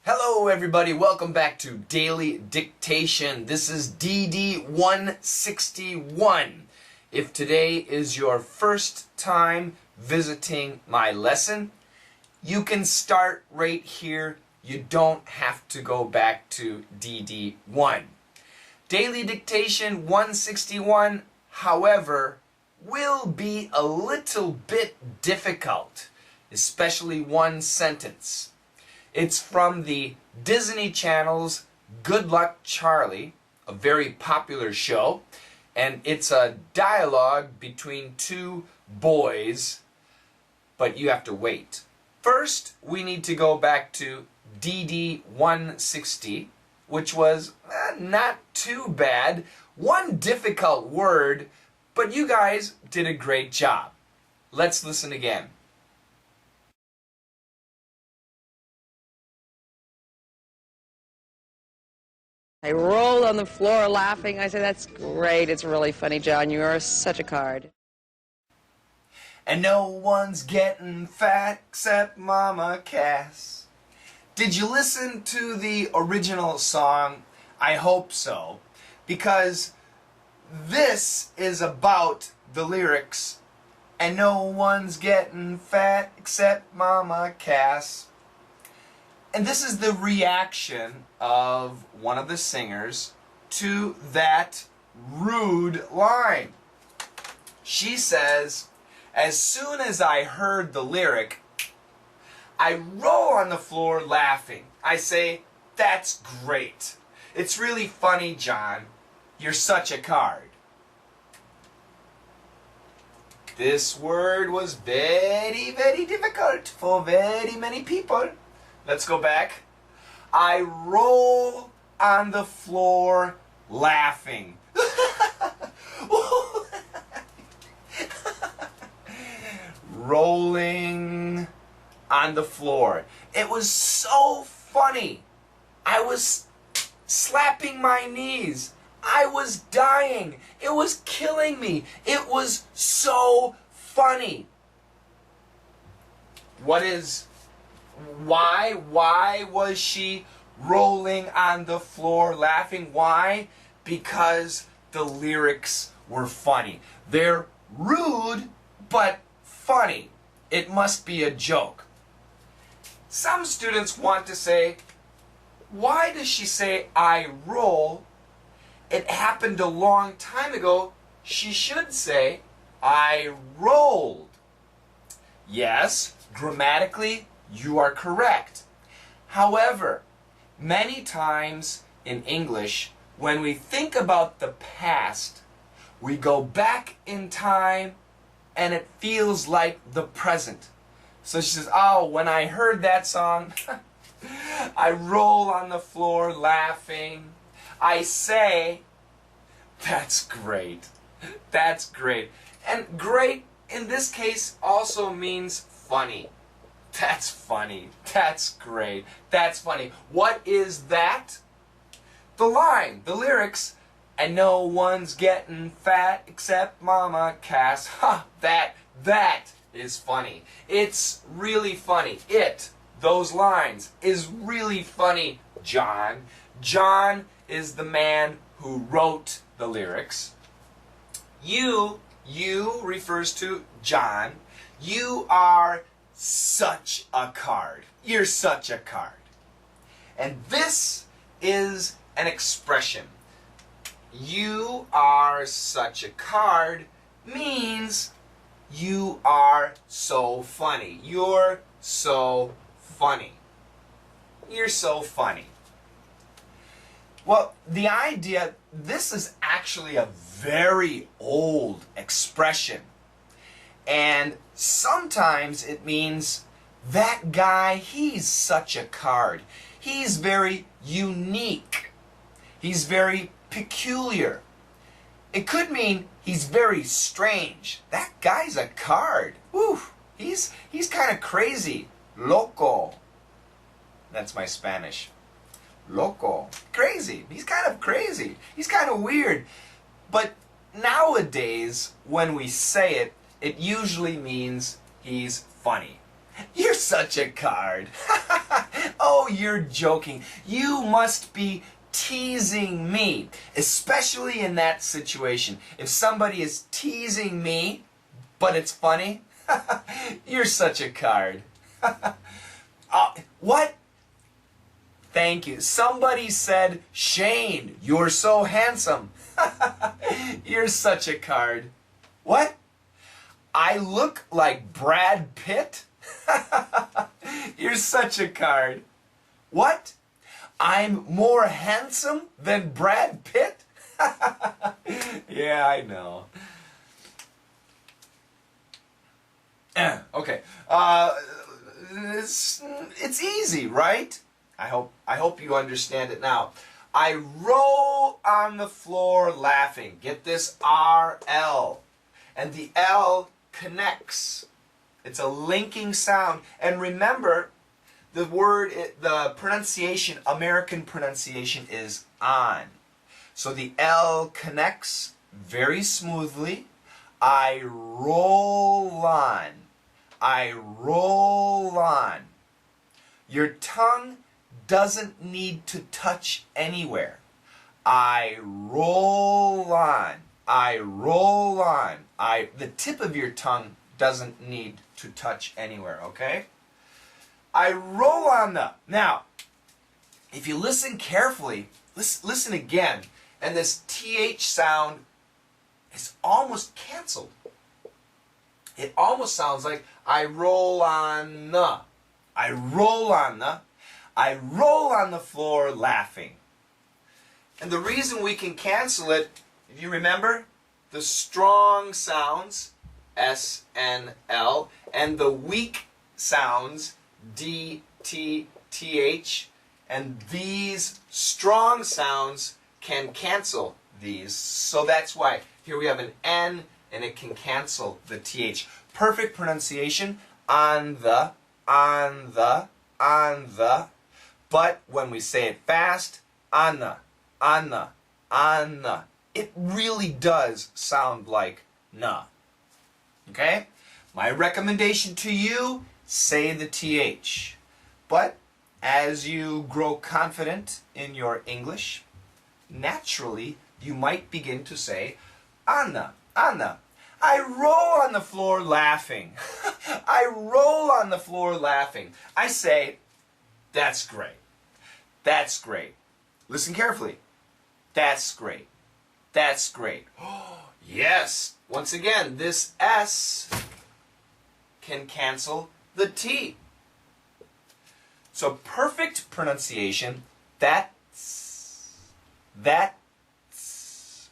Hello everybody, welcome back to Daily Dictation. This is DD 161. If today is your first time visiting my lesson, you can start right here. You don't have to go back to DD 1. Daily Dictation 161, however, will be a little bit difficult, especially one sentence. It's from the Disney Channel's Good Luck Charlie, a very popular show, and it's a dialogue between two boys, but you have to wait. First, we need to go back to DD 160, which was not too bad. One difficult word, but you guys did a great job. Let's listen again. I rolled on the floor laughing. I said, "That's great. It's really funny, John. You are such a card." And no one's getting fat except Mama Cass. Did you listen to the original song? I hope so, because this is about the lyrics. And no one's getting fat except Mama Cass. And this is the reaction of one of the singers to that rude line. She says, "As soon as I heard the lyric, I roll on the floor laughing. I say, 'That's great. It's really funny, John. You're such a card.'" This word was very, very difficult for very many people. Let's go back. I roll on the floor laughing. Rolling on the floor. It was so funny. I was slapping my knees. I was dying. It was killing me. It was so funny. Why was she rolling on the floor laughing? Why? Because the lyrics were funny. They're rude, but funny. It must be a joke. Some students want to say, why does she say I roll? It happened a long time ago. She should say I rolled. Yes, grammatically, you are correct. However, many times in English, when we think about the past, we go back in time and it feels like the present. So she says, "Oh, when I heard that song, I roll on the floor laughing. I say, 'That's great. That's great.'" And great in this case also means funny. That's funny. That's great. That's funny. What is that? The line, the lyrics, "And no one's getting fat except Mama Cass." That is funny. It's really funny. Those lines, is really funny, John. John is the man who wrote the lyrics. You refers to John. You are such a card. You're such a card. And this is an expression. You are such a card means you are so funny. You're so funny. You're so funny. Well, the idea, this is actually a very old expression. And sometimes it means that guy, he's such a card. He's very unique. He's very peculiar. It could mean he's very strange. That guy's a card. Woo, he's kind of crazy. Loco. That's my Spanish. Loco. Crazy. He's kind of crazy. He's kind of weird. But nowadays, when we say it, it usually means he's funny. You're such a card. Oh, you're joking. You must be teasing me, especially in that situation. If somebody is teasing me, but it's funny, you're such a card. What? Thank you. Somebody said, Shane, you're so handsome. You're such a card. What? I look like Brad Pitt? You're such a card. What? I'm more handsome than Brad Pitt? Yeah, I know. Okay. It's easy, right? I hope you understand it now. I roll on the floor laughing. Get this, RL. And the L connects. It's a linking sound. And remember, the pronunciation, American pronunciation is on. So the L connects very smoothly. I roll on. I roll on. Your tongue doesn't need to touch anywhere. I roll on. I roll on. The tip of your tongue doesn't need to touch anywhere, okay? I roll on the. Now, if you listen carefully, listen again, and this TH sound is almost canceled. It almost sounds like I roll on the. I roll on the. I roll on the floor laughing. And the reason we can cancel it, if you remember, the strong sounds, S, N, L, and the weak sounds, D, T, T, H, and these strong sounds can cancel these. So that's why here we have an N, and it can cancel the TH. Perfect pronunciation, on the, on the, on the. But when we say it fast, on the, on the, on the, it really does sound like na. Okay? My recommendation to you, say the TH. But as you grow confident in your English, naturally you might begin to say Anna, Anna. I roll on the floor laughing. I roll on the floor laughing. I say, that's great. That's great. Listen carefully. That's great. That's great. Oh, yes. Once again, this S can cancel the T. So perfect pronunciation, that's,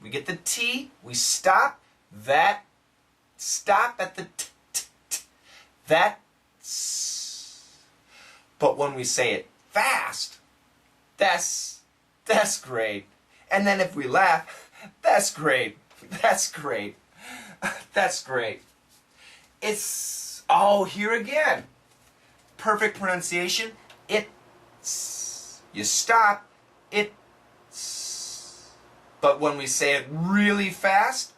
we get the T, we stop, that, stop at the t, t, t, that's. But when we say it fast, that's great. And then if we laugh, that's great, that's great, that's great. It's, oh, here again. Perfect pronunciation, it's, you stop, it's. But when we say it really fast,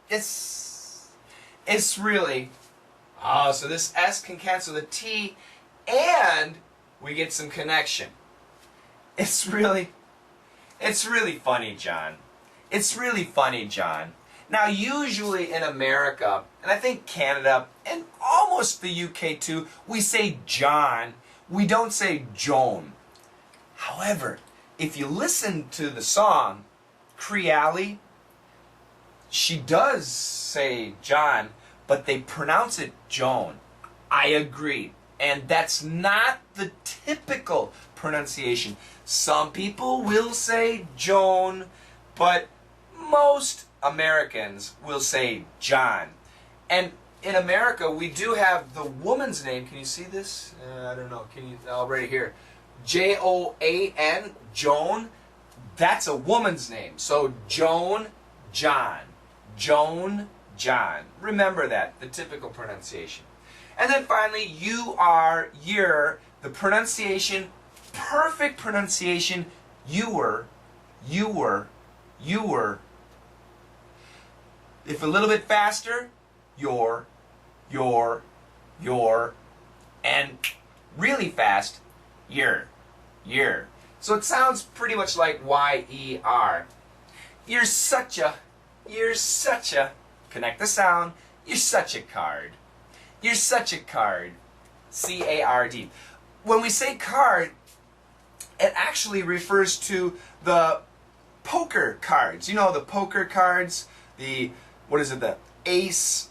it's really, oh, so this S can cancel the T, and we get some connection. It's really funny, John. It's really funny, John. Now, usually in America, and I think Canada, and almost the UK too, we say John. We don't say Joan. However, if you listen to the song, Creeque, she does say John, but they pronounce it Joan. I agree. And that's not the typical pronunciation. Some people will say Joan, but most Americans will say John. And in America, we do have the woman's name. Can you see this? I don't know. Can you? Oh, right here. Joan, Joan. That's a woman's name. So Joan, John. Joan, John. Remember that, the typical pronunciation. And then finally, you are, you're, the pronunciation, perfect pronunciation, you were. If a little bit faster, your, and really fast, Yer. Yer. So it sounds pretty much like Y-E-R. You're such a, connect the sound, you're such a card. You're such a card. C-A-R-D. When we say card, it actually refers to the poker cards. You know, the poker cards, the, what is it, the ace,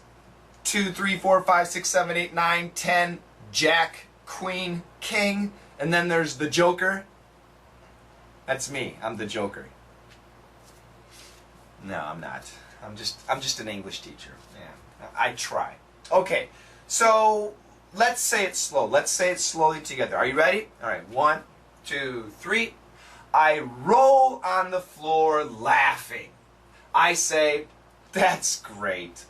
2, 3, 4, 5, 6, 7, 8, 9, 10, jack, queen, king, and then there's the joker. That's me. I'm the joker. No, I'm not. I'm just an English teacher. Yeah, I try. Okay, so let's say it slow. Let's say it slowly together. Are you ready? All right, 1, 2, 3. I roll on the floor laughing. I say, that's great.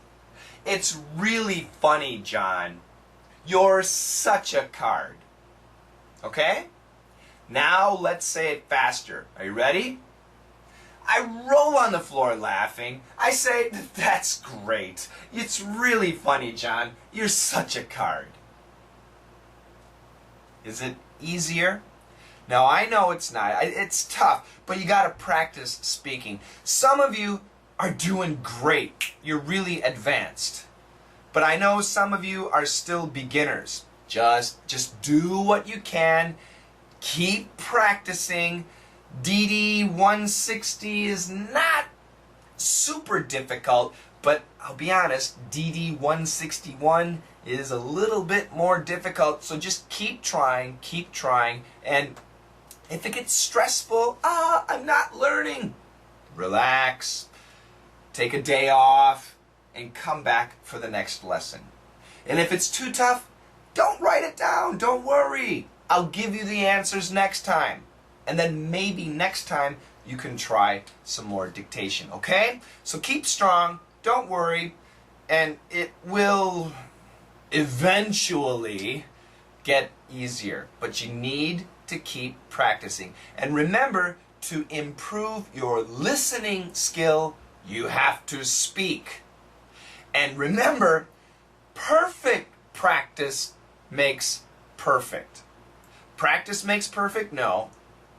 It's really funny, John. You're such a card. Okay? Now let's say it faster. Are you ready? I roll on the floor laughing. I say, that's great. It's really funny, John. You're such a card. Is it easier? No, I know it's not. It's tough, but you got to practice speaking. Some of you are doing great. You're really advanced. But I know some of you are still beginners. Just do what you can. Keep practicing. DD 160 is not super difficult, but I'll be honest, DD 161 is a little bit more difficult, so just keep trying, and if it gets stressful, I'm not learning, relax, take a day off, and come back for the next lesson. And if it's too tough, don't write it down, don't worry. I'll give you the answers next time. And then maybe next time you can try some more dictation, okay? So keep strong, don't worry, and it will eventually get easier. But you need to keep practicing. And remember, to improve your listening skill, you have to speak. And remember, perfect practice makes perfect. Practice makes perfect? No.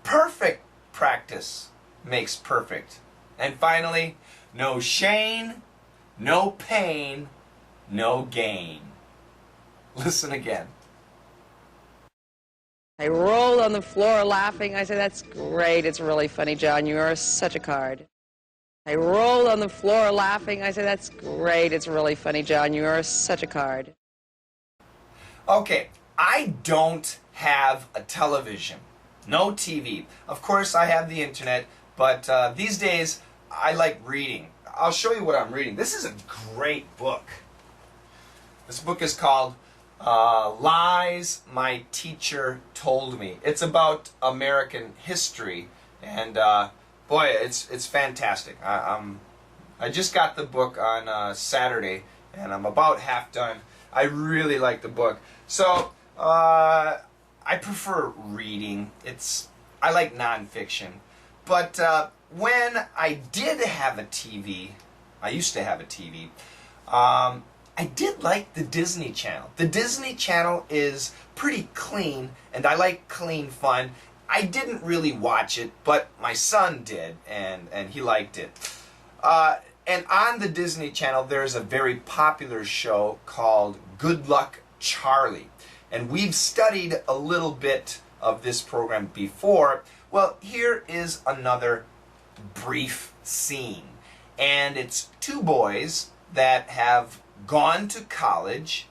Perfect practice makes perfect. And finally, no shame, no pain, no gain. Listen again. I rolled on the floor laughing. I said, that's great. It's really funny, John. You are such a card. I rolled on the floor laughing. I said, that's great. It's really funny, John. You are such a card. Okay, I don't have a television. No TV. Of course, I have the internet, but these days, I like reading. I'll show you what I'm reading. This is a great book. This book is called Lies My Teacher Told Me. It's about American history, and boy, it's fantastic. I just got the book on Saturday, and I'm about half done. I really like the book. So, I prefer reading. I like nonfiction. But when I did have a TV, I used to have a TV, I did like the Disney Channel. The Disney Channel is pretty clean, and I like clean fun. I didn't really watch it, but my son did, and he liked it. And on the Disney Channel, there's a very popular show called Good Luck Charlie. And we've studied a little bit of this program before. Well, here is another brief scene. And it's two boys that have gone to college,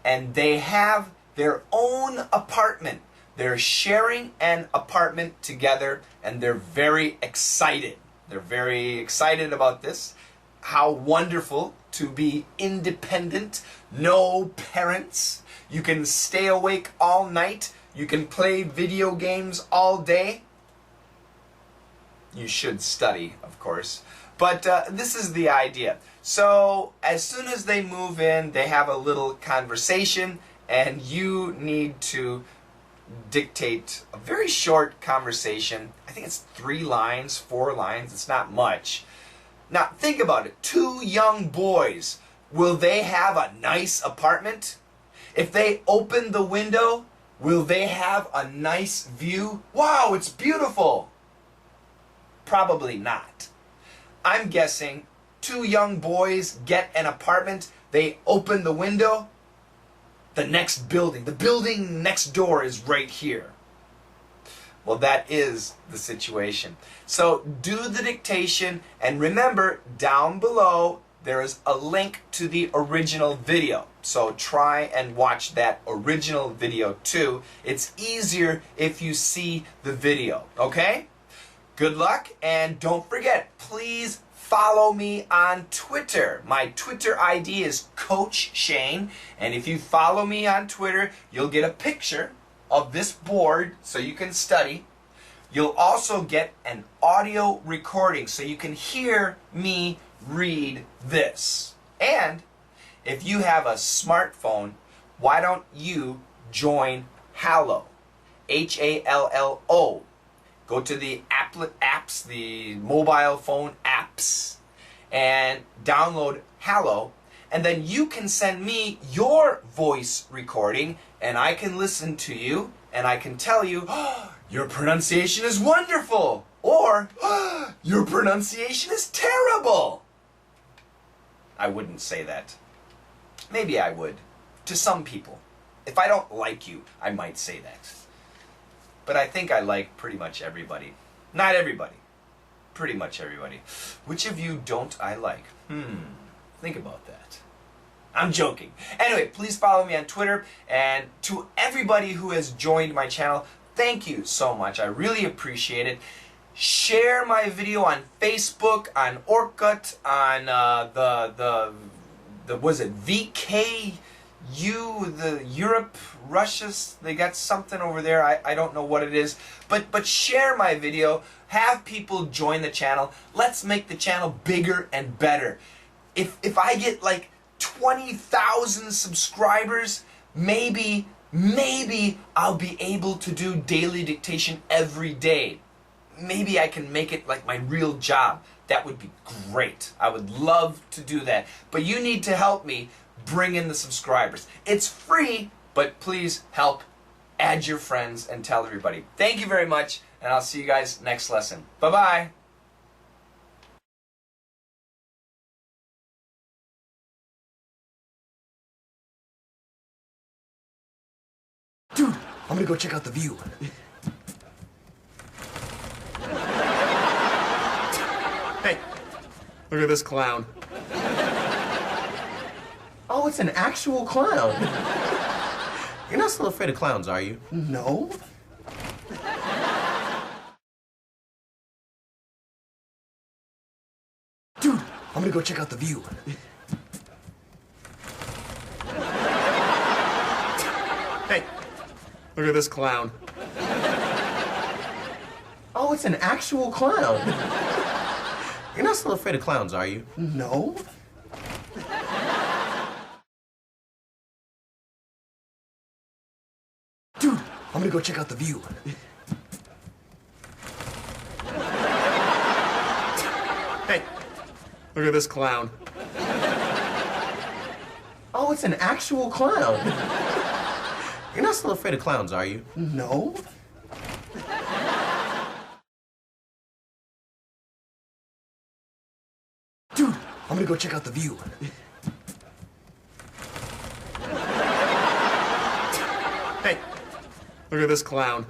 and they have their own apartment. They're sharing an apartment together, and they're very excited. They're very excited about this. How wonderful to be independent, no parents. You can stay awake all night. You can play video games all day. You should study, of course. But this is the idea. So as soon as they move in, they have a little conversation, and you need to dictate a very short conversation. I think it's 3 lines, 4 lines. It's not much. Now think about it. 2 young boys. Will they have a nice apartment? If they open the window, Will they have a nice view? Wow, it's beautiful. Probably not. I'm guessing two young boys get an apartment, they open the window, the building next door is right here. Well, that is the situation. So do the dictation, and remember, down below there is a link to the original video. So try and watch that original video too. It's easier if you see the video, okay? Good luck, and don't forget, please follow me on Twitter. My Twitter ID is coachshane, and if you follow me on Twitter, you'll get a picture of this board so you can study. You'll also get an audio recording so you can hear me read this. And if you have a smartphone, why don't you join Hallo? Hallo. Go to the apps, the mobile phone apps, and download Hallo, and then you can send me your voice recording, and I can listen to you, and I can tell you, oh, your pronunciation is wonderful, or oh, your pronunciation is terrible. I wouldn't say that. Maybe I would, to some people. If I don't like you, I might say that. But I think I like pretty much everybody. Not everybody. Pretty much everybody. Which of you don't I like? Think about that. I'm joking. Anyway, please follow me on Twitter. And to everybody who has joined my channel, thank you so much. I really appreciate it. Share my video on Facebook, on Orkut, on was it VK? The Europe, Russia, they got something over there. I don't know what it is. But share my video. Have people join the channel. Let's make the channel bigger and better. If I get like 20,000 subscribers, maybe I'll be able to do daily dictation every day. Maybe I can make it like my real job. That would be great. I would love to do that. But you need to help me bring in the subscribers. It's free, but please help. Add your friends and tell everybody. Thank you very much, and I'll see you guys next lesson. Bye-bye. Dude, I'm gonna go check out the view. Hey, look at this clown. Oh, it's an actual clown. You're not still afraid of clowns, are you? No. Dude, I'm gonna go check out the view. Hey, look at this clown. Oh, it's an actual clown. You're not still afraid of clowns, are you? No. Dude, I'm gonna go check out the view. Hey, look at this clown. Oh, it's an actual clown. You're not still afraid of clowns, are you? No. Dude, I'm gonna go check out the view. Hey, look at this clown.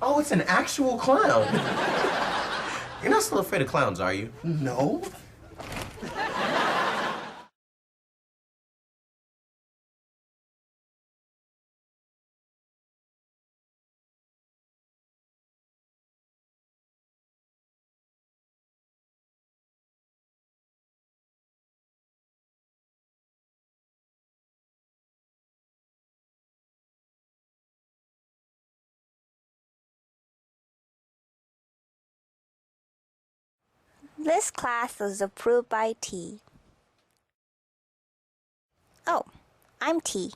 Oh, it's an actual clown. You're not still afraid of clowns, are you? No. This class was approved by T. Oh, I'm T.